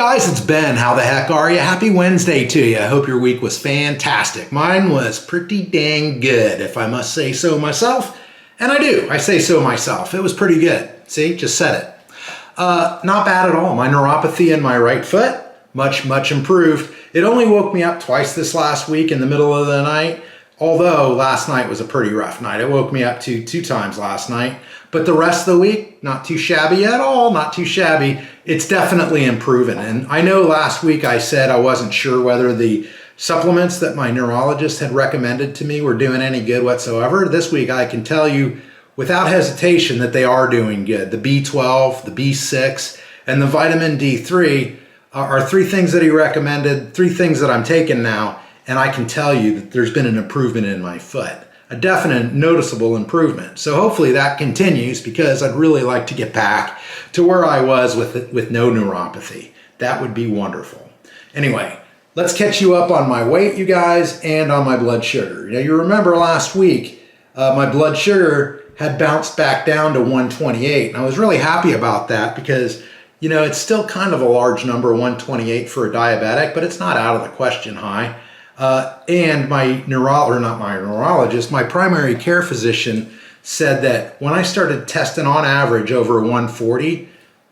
guys, it's Ben. How the heck are you? Happy Wednesday to you. I hope your week was fantastic. Mine was pretty dang good, if I must say so myself. And I do. I say so myself. It was pretty good. See, just said it. Not bad at all. My neuropathy in my right foot, much improved. It only woke me up twice this last week in the middle of the night. Although last night was a pretty rough night. It woke me up two times last night. But the rest of the week, not too shabby at all, not too shabby. It's definitely improving. And I know last week I said I wasn't sure whether the supplements that my neurologist had recommended to me were doing any good whatsoever. This week I can tell you without hesitation that they are doing good. The B12, the B6, and the vitamin D3 are three things that he recommended, three things that I'm taking now. And I can tell you that there's been an improvement in my foot, a definite noticeable improvement. So hopefully that continues because I'd really like to get back to where I was with no neuropathy. That would be wonderful. Anyway, let's catch you up on my weight, you guys, and on my blood sugar. Now, you remember last week, my blood sugar had bounced back down to 128. And I was really happy about that because, you know, it's still kind of a large number, 128 for a diabetic, but it's not out of the question high. And my neurologist, my primary care physician said that when I started testing on average over 140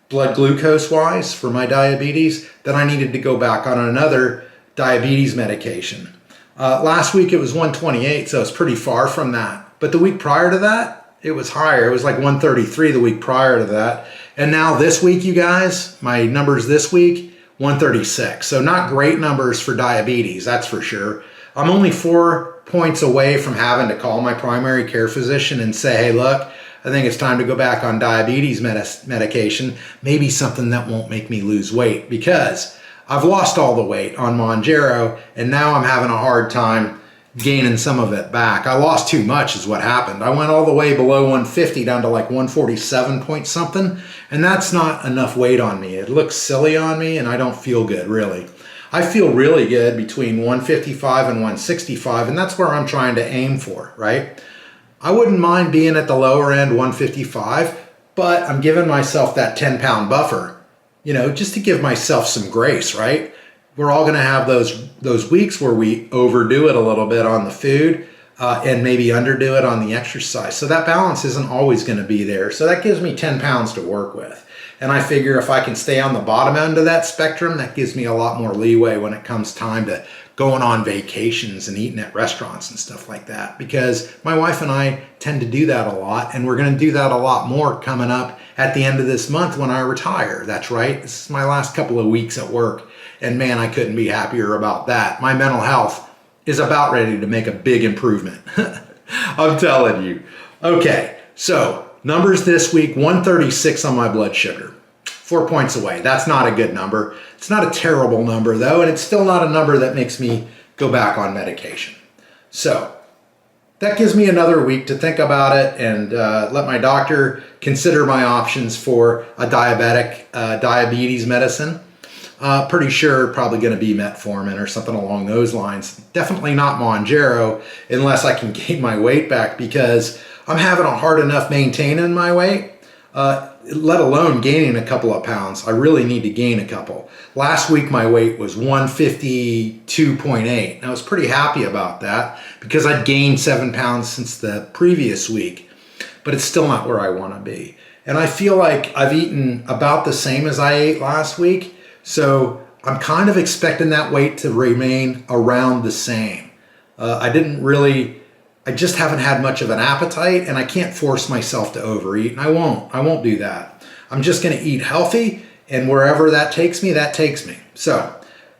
blood glucose wise for my diabetes, that I needed to go back on another diabetes medication. Last week it was 128, so it's pretty far from that. But the week prior to that, it was higher. It was like 133 the week prior to that. And now this week, you guys, my numbers this week, 136. So not great numbers for diabetes, that's for sure. I'm only 4 points away from having to call my primary care physician and say, hey, look, I think it's time to go back on diabetes medication, maybe something that won't make me lose weight because I've lost all the weight on Mounjaro and now I'm having a hard time gaining some of it back. I lost too much is what happened. I went all the way below 150 down to like 147 point something, and that's not enough weight on me. It looks silly on me and I don't feel good, really. I feel really good between 155 and 165, and that's where I'm trying to aim for, right? I wouldn't mind being at the lower end, 155, but I'm giving myself that 10-pound buffer, you know, just to give myself some grace, right? We're all going to have those weeks where we overdo it a little bit on the food and maybe underdo it on the exercise. So that balance isn't always going to be there. So that gives me 10 pounds to work with. And I figure if I can stay on the bottom end of that spectrum, that gives me a lot more leeway when it comes time to going on vacations and eating at restaurants and stuff like that. Because my wife and I tend to do that a lot, and we're going to do that a lot more coming up at the end of this month when I retire. That's right. This is my last couple of weeks at work. And man, I couldn't be happier about that. My mental health is about ready to make a big improvement. I'm telling you. Okay, so numbers this week, 136 on my blood sugar. 4 points away. That's not a good number. It's not a terrible number though, and it's still not a number that makes me go back on medication. So that gives me another week to think about it and let my doctor consider my options for a diabetes medicine. Pretty sure probably going to be metformin or something along those lines. Definitely not Mounjaro unless I can gain my weight back because I'm having a hard enough maintaining my weight, let alone gaining a couple of pounds. I really need to gain a couple. Last week my weight was 152.8. I was pretty happy about that because I'd gained 7 pounds since the previous week, but it's still not where I want to be. And I feel like I've eaten about the same as I ate last week. So I'm kind of expecting that weight to remain around the same. I just haven't had much of an appetite and I can't force myself to overeat, and I won't do that. I'm just going to eat healthy, and wherever that takes me, that takes me. So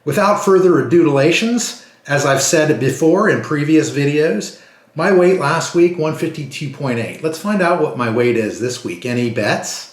without further adulations, as I've said before in previous videos, my weight last week, 152.8. Let's find out what my weight is this week. Any bets?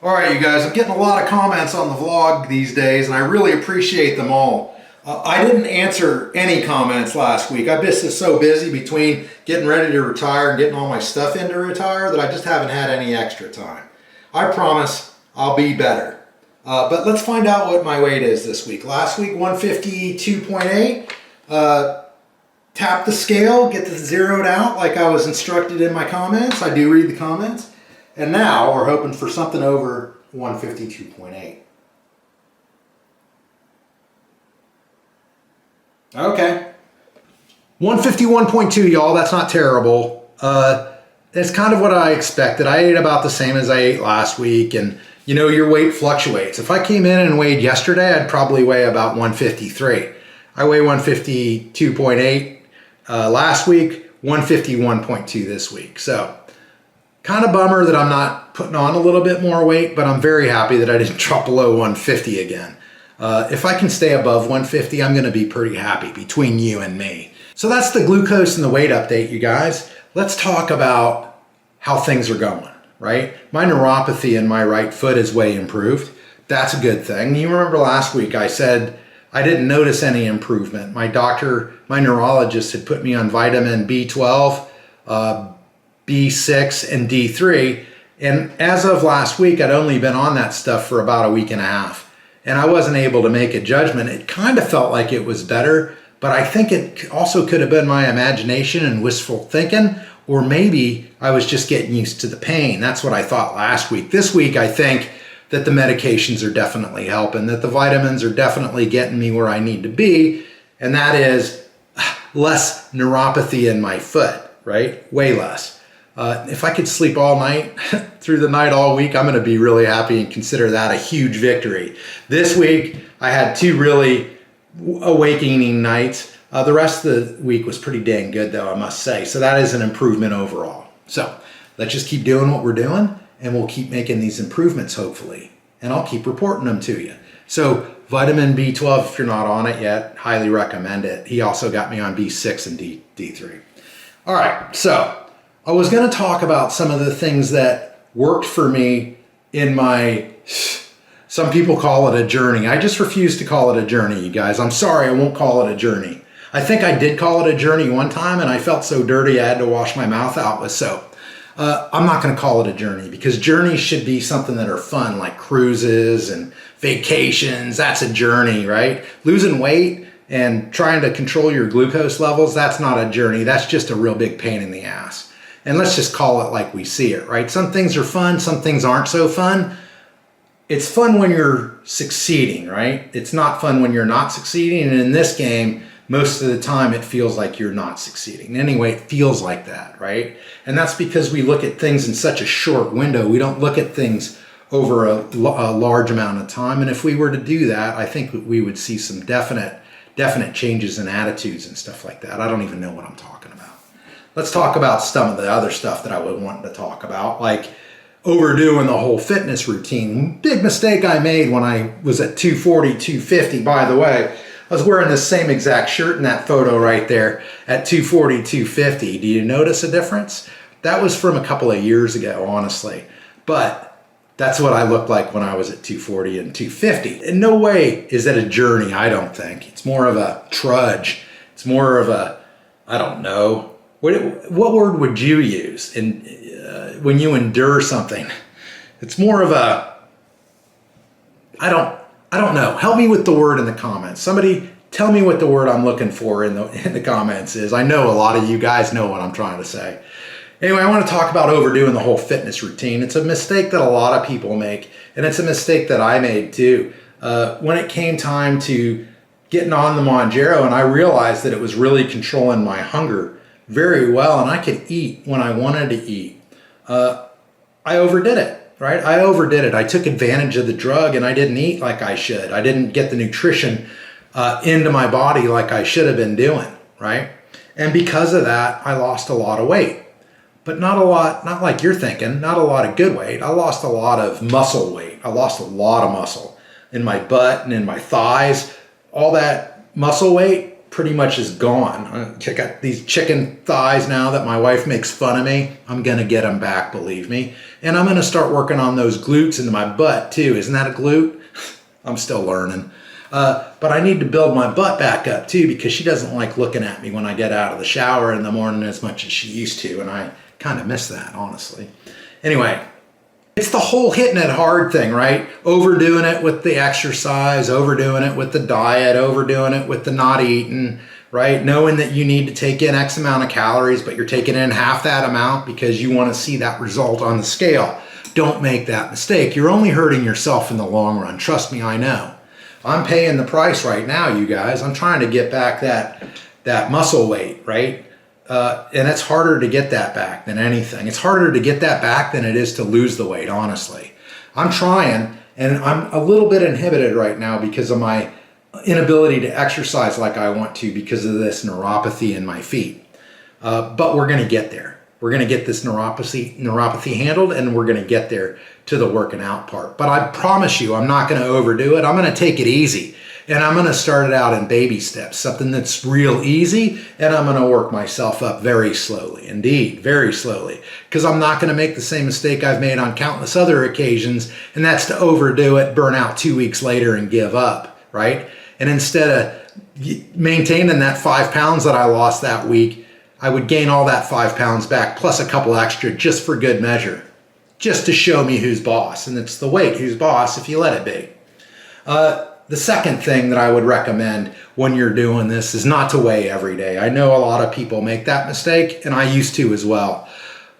All right, you guys, I'm getting a lot of comments on the vlog these days, and I really appreciate them all. I didn't answer any comments last week. I've been so busy between getting ready to retire and getting all my stuff in to retire that I just haven't had any extra time. I promise I'll be better. But let's find out what my weight is this week. Last week, 152.8. Tap the scale, get this zeroed out like I was instructed in my comments. I do read the comments. And now we're hoping for something over 152.8. Okay. 151.2, y'all. That's not terrible. It's kind of what I expected. I ate about the same as I ate last week, and you know, your weight fluctuates. If I came in and weighed yesterday, I'd probably weigh about 153. I weigh 152.8 last week, 151.2 this week. So kind of bummer that I'm not putting on a little bit more weight, but I'm very happy that I didn't drop below 150 again. If I can stay above 150, I'm gonna be pretty happy between you and me. So that's the glucose and the weight update, you guys. Let's talk about how things are going, right? My neuropathy in my right foot is way improved. That's a good thing. You remember last week I said I didn't notice any improvement. My doctor, my neurologist had put me on vitamin B12, B6, and D3. And as of last week, I'd only been on that stuff for about a week and a half. And I wasn't able to make a judgment. It kind of felt like it was better, but I think it also could have been my imagination and wishful thinking, or maybe I was just getting used to the pain. That's what I thought last week. This week, I think that the medications are definitely helping, that the vitamins are definitely getting me where I need to be, and that is less neuropathy in my foot, right? Way less. If I could sleep all night, through the night all week, I'm gonna be really happy and consider that a huge victory. This week, I had 2 really awakening nights. The rest of the week was pretty dang good though, I must say. So that is an improvement overall. So let's just keep doing what we're doing, and we'll keep making these improvements hopefully. And I'll keep reporting them to you. So vitamin B12, if you're not on it yet, highly recommend it. He also got me on B6 and D3. All right, so I was gonna talk about some of the things that worked for me in my, some people call it a journey. I just refuse to call it a journey, you guys. I'm sorry, I won't call it a journey. I think I did call it a journey one time, and I felt so dirty I had to wash my mouth out with soap. I'm not going to call it a journey, because journeys should be something that are fun, like cruises and vacations. That's a journey, right? Losing weight and trying to control your glucose levels, that's not a journey. That's just a real big pain in the ass. And let's just call it like we see it, right? Some things are fun, some things aren't so fun. It's fun when you're succeeding, right? It's not fun when you're not succeeding. And in this game, most of the time it feels like you're not succeeding. Anyway, it feels like that, right? And that's because we look at things in such a short window. We don't look at things over a large amount of time. And if we were to do that, I think we would see some definite changes in attitudes and stuff like that. I don't even know what I'm talking about. Let's talk about some of the other stuff that I would want to talk about, like overdoing the whole fitness routine. Big mistake I made when I was at 240, 250, by the way. I was wearing the same exact shirt in that photo right there at 240, 250. Do you notice a difference? That was from a couple of years ago, honestly. But that's what I looked like when I was at 240 and 250. In no way is it a journey, I don't think. It's more of a trudge. It's more of a, I don't know. What word would you use when you endure something? It's more of a, I don't know. Help me with the word in the comments. Somebody tell me what the word I'm looking for in the comments is. I know a lot of you guys know what I'm trying to say. Anyway, I want to talk about overdoing the whole fitness routine. It's a mistake that a lot of people make, and it's a mistake that I made too. When it came time to getting on the Mounjaro, and I realized that it was really controlling my hunger very well, and I could eat when I wanted to eat. I overdid it. Right? I overdid it. I took advantage of the drug, and I didn't eat like I should. I didn't get the nutrition into my body like I should have been doing, right? And because of that, I lost a lot of weight. But not a lot, not like you're thinking, not a lot of good weight. I lost a lot of muscle weight. I lost a lot of muscle in my butt and in my thighs. All that muscle weight pretty much is gone. I got these chicken thighs now that my wife makes fun of me. I'm gonna get them back, believe me. And I'm gonna start working on those glutes into my butt too. Isn't that a glute? I'm still learning. But I need to build my butt back up too, because she doesn't like looking at me when I get out of the shower in the morning as much as she used to. And I kind of miss that, honestly. Anyway, it's the whole hitting it hard thing, right? Overdoing it with the exercise, overdoing it with the diet, overdoing it with the not eating, right? Knowing that you need to take in X amount of calories, but you're taking in half that amount because you want to see that result on the scale. don't make that mistake. You're only hurting yourself in the long run. Trust me, I know. I'm paying the price right now, you guys. I'm trying to get back that muscle weight, right? And it's harder to get that back than anything. It's harder to get that back than it is to lose the weight, honestly. I'm trying, and I'm a little bit inhibited right now because of my inability to exercise like I want to because of this neuropathy in my feet. But we're going to get there. We're going to get this neuropathy handled, and we're going to get there to the working out part. But I promise you, I'm not going to overdo it. I'm going to take it easy, and I'm going to start it out in baby steps, something that's real easy, and I'm going to work myself up very slowly, indeed, very slowly, because I'm not going to make the same mistake I've made on countless other occasions, and that's to overdo it, burn out 2 weeks later, and give up, right? And instead of maintaining that 5 pounds that I lost that week, I would gain all that 5 pounds back plus a couple extra just for good measure, just to show me who's boss. And it's the weight who's boss if you let it be. The second thing that I would recommend when you're doing this is not to weigh every day. I know a lot of people make that mistake, and I used to as well.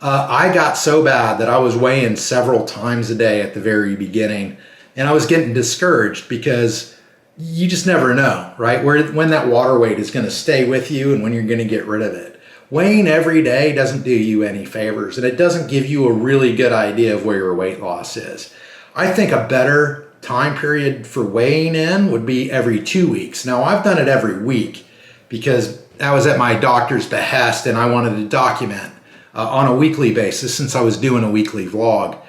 I got so bad that I was weighing several times a day at the very beginning, and I was getting discouraged because you just never know, right? When that water weight is going to stay with you and when you're going to get rid of it. Weighing every day doesn't do you any favors, and it doesn't give you a really good idea of where your weight loss is. I think a better time period for weighing in would be every 2 weeks. Now, I've done it every week because I was at my doctor's behest and I wanted to document on a weekly basis since I was doing a weekly vlog.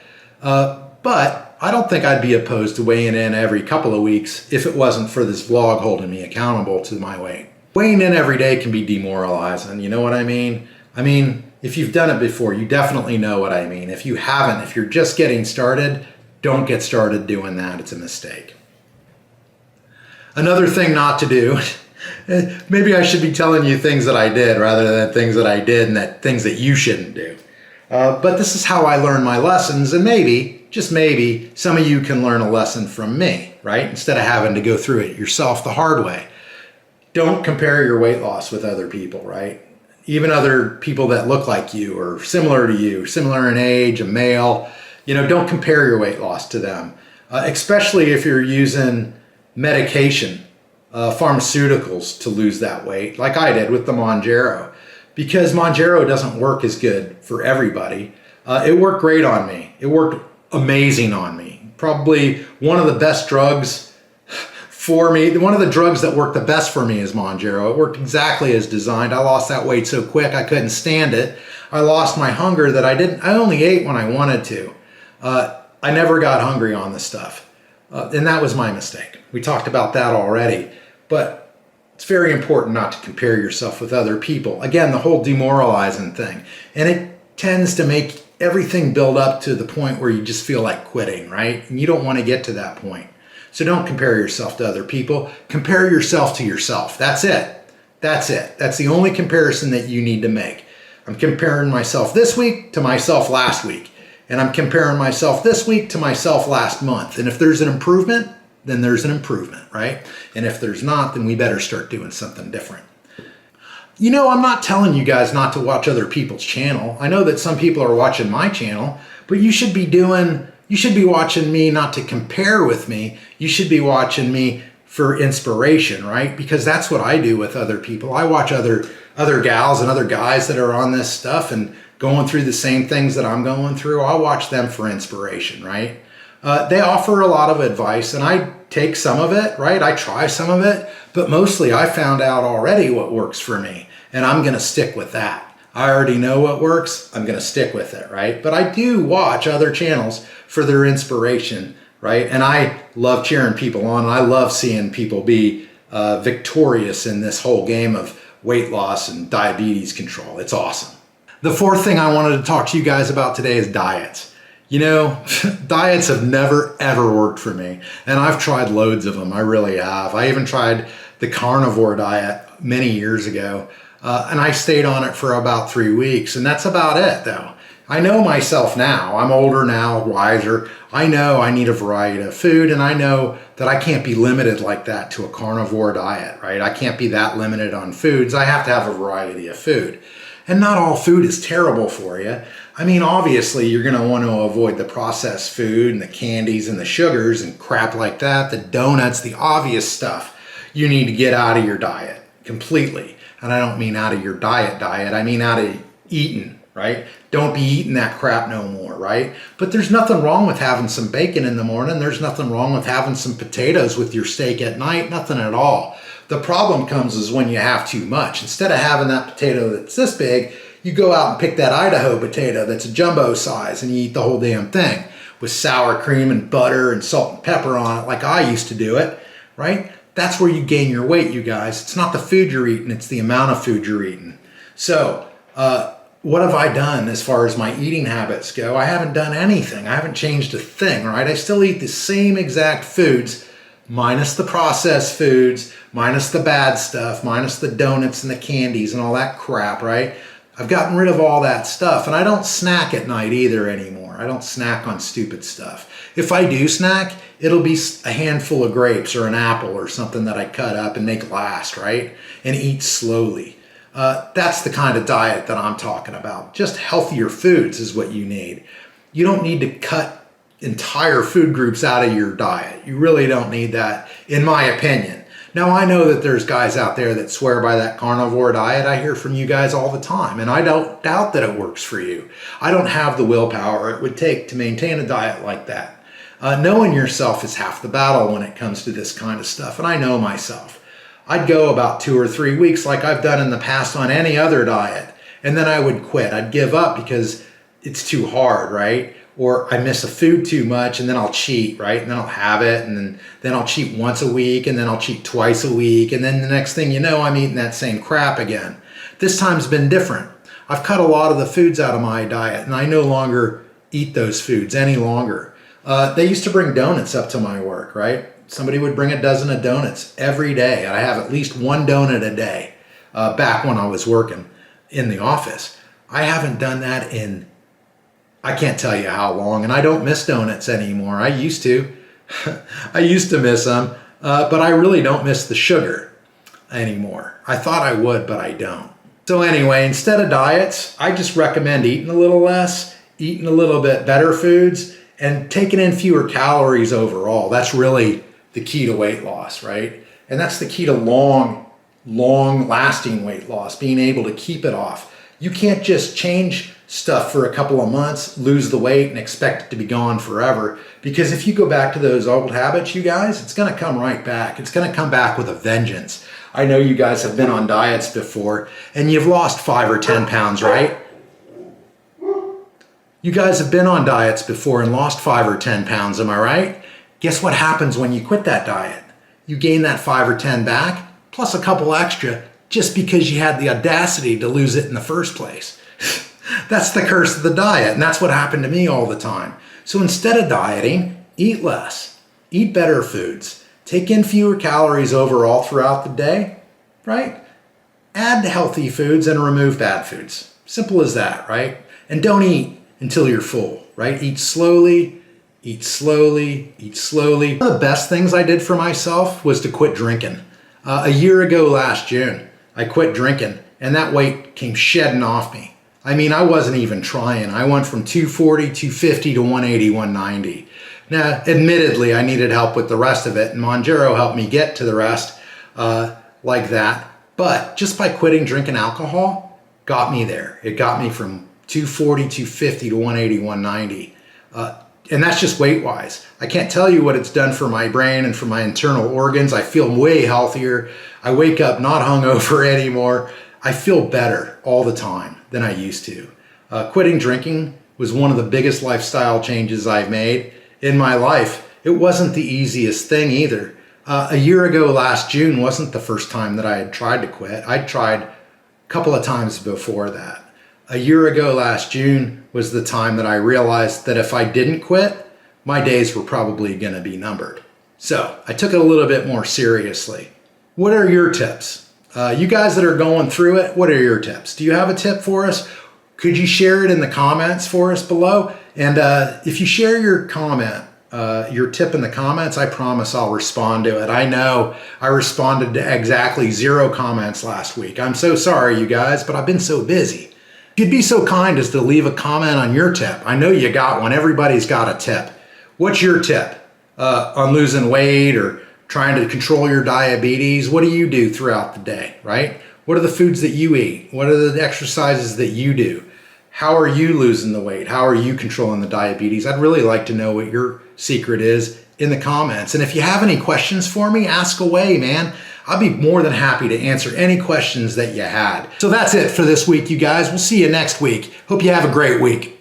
But I don't think I'd be opposed to weighing in every couple of weeks if it wasn't for this vlog holding me accountable to my weight. Weighing in every day can be demoralizing, you know what I mean? I mean, if you've done it before, you definitely know what I mean. If you haven't, if you're just getting started, don't get started doing that. It's a mistake. Another thing not to do, maybe I should be telling you things that I did rather than things that I did and things that you shouldn't do. But this is how I learn my lessons, and maybe, just maybe, some of you can learn a lesson from me, right? Instead of having to go through it yourself the hard way. Don't compare your weight loss with other people, right? Even other people that look like you or similar to you, similar in age, a male, don't compare your weight loss to them, especially if you're using medication, pharmaceuticals to lose that weight, like I did with the Mounjaro, because Mounjaro doesn't work as good for everybody. It worked great on me. It worked amazing on me. Probably one of the best drugs for me. One of the drugs that worked the best for me is Mounjaro. It worked exactly as designed. I lost that weight so quick I couldn't stand it. I lost my hunger that I only ate when I wanted to. I never got hungry on the stuff. And that was my mistake. We talked about that already. But it's very important not to compare yourself with other people. Again, the whole demoralizing thing. And it tends to make everything build up to the point where you just feel like quitting, right? And you don't want to get to that point. So don't compare yourself to other people. Compare yourself to yourself. That's it. That's it. That's the only comparison that you need to make. I'm comparing myself this week to myself last week. And I'm comparing myself this week to myself last month. And if there's an improvement, then there's an improvement, right? And if there's not, then we better start doing something different. I'm not telling you guys not to watch other people's channel. I know that some people are watching my channel, but you should be watching me not to compare with me. You should be watching me for inspiration, right? Because that's what I do with other people. I watch other gals and other guys that are on this stuff and going through the same things that I'm going through. I watch them for inspiration, right? They offer a lot of advice, and I take some of it, right? I try some of it, but mostly I found out already what works for me, and I'm going to stick with that. I already know what works. I'm going to stick with it, right? But I do watch other channels for their inspiration, right? And I love cheering people on. And I love seeing people be victorious in this whole game of weight loss and diabetes control. It's awesome. The fourth thing I wanted to talk to you guys about today is diets. Diets have never, ever worked for me. And I've tried loads of them. I really have. I even tried the carnivore diet many years ago. And I stayed on it for about 3 weeks. And that's about it, though. I know myself now. I'm older now, wiser. I know I need a variety of food. And I know that I can't be limited like that to a carnivore diet, right? I can't be that limited on foods. I have to have a variety of food. And not all food is terrible for you. I mean, obviously you're going to want to avoid the processed food and the candies and the sugars and crap like that, the donuts, the obvious stuff you need to get out of your diet completely. And I don't mean out of your diet, I mean out of eating, right? Don't be eating that crap no more, right? But there's nothing wrong with having some bacon in the morning. There's nothing wrong with having some potatoes with your steak at night, nothing at all. The problem comes is when you have too much. Instead of having that potato that's this big, you go out and pick that Idaho potato that's a jumbo size and you eat the whole damn thing with sour cream and butter and salt and pepper on it like I used to do it, right? That's where you gain your weight, you guys. It's not the food you're eating, it's the amount of food you're eating. So, what have I done as far as my eating habits go? I haven't done anything. I haven't changed a thing, right? I still eat the same exact foods, minus the processed foods, minus the bad stuff, minus the donuts and the candies and all that crap, right? I've gotten rid of all that stuff, and I don't snack at night either anymore. I don't snack on stupid stuff. If I do snack, it'll be a handful of grapes or an apple or something that I cut up and make last, right? And eat slowly. That's the kind of diet that I'm talking about. Just healthier foods is what you need. You don't need to cut entire food groups out of your diet. You really don't need that, in my opinion. Now, I know that there's guys out there that swear by that carnivore diet. I hear from you guys all the time, and I don't doubt that it works for you. I don't have the willpower it would take to maintain a diet like that. Knowing yourself is half the battle when it comes to this kind of stuff, and I know myself. I'd go about 2 or 3 weeks like I've done in the past on any other diet, and then I would quit. I'd give up because it's too hard, right? Or I miss a food too much and then I'll cheat, right? And then I'll have it, and then I'll cheat once a week, and then I'll cheat twice a week, and then the next thing you know, I'm eating that same crap again. This time's been different. I've cut a lot of the foods out of my diet, and I no longer eat those foods any longer. They used to bring donuts up to my work, right? Somebody would bring a dozen of donuts every day. I have at least one donut a day back when I was working in the office. I haven't done that in I can't tell you how long, and I don't miss donuts anymore. I used to. I used to miss them, but I really don't miss the sugar anymore. I thought I would, but I don't. So anyway, instead of diets, I just recommend eating a little less, eating a little bit better foods, and taking in fewer calories overall. That's really the key to weight loss, right? And that's the key to long-lasting weight loss, being able to keep it off. You can't just change stuff for a couple of months, lose the weight, and expect it to be gone forever. Because if you go back to those old habits, you guys, it's going to come right back. It's going to come back with a vengeance. I know you guys have been on diets before, and you've lost 5 or 10 pounds, right? You guys have been on diets before and lost 5 or 10 pounds, am I right? Guess what happens when you quit that diet? You gain that 5 or 10 back, plus a couple extra, just because you had the audacity to lose it in the first place. That's the curse of the diet, and that's what happened to me all the time. So instead of dieting, eat less. Eat better foods. Take in fewer calories overall throughout the day, right? Add healthy foods and remove bad foods. Simple as that, right? And don't eat until you're full, right? Eat slowly, eat slowly, eat slowly. One of the best things I did for myself was to quit drinking. A year ago last June, I quit drinking, and that weight came shedding off me. I mean, I wasn't even trying. I went from 240, 250 to 180, 190. Now, admittedly, I needed help with the rest of it, and Mounjaro helped me get to the rest like that. But just by quitting drinking alcohol, got me there. It got me from 240, 250 to 180, 190. And that's just weight-wise. I can't tell you what it's done for my brain and for my internal organs. I feel way healthier. I wake up not hungover anymore. I feel better all the time than I used to. Quitting drinking was one of the biggest lifestyle changes I've made in my life. It wasn't the easiest thing either. A year ago last June wasn't the first time that I had tried to quit. I'd tried a couple of times before that. A year ago last June was the time that I realized that if I didn't quit, my days were probably going to be numbered. So I took it a little bit more seriously. What are your tips? You guys that are going through it, what are your tips? Do you have a tip for us? Could you share it in the comments for us below? And if you share your comment, your tip in the comments, I promise I'll respond to it. I know I responded to exactly 0 comments last week. I'm so sorry, you guys, but I've been so busy. If you'd be so kind as to leave a comment on your tip. I know you got one. Everybody's got a tip. What's your tip on losing weight or trying to control your diabetes? What do you do throughout the day, right? What are the foods that you eat? What are the exercises that you do? How are you losing the weight? How are you controlling the diabetes? I'd really like to know what your secret is in the comments. And if you have any questions for me, ask away, man. I'll be more than happy to answer any questions that you had. So that's it for this week, you guys. We'll see you next week. Hope you have a great week.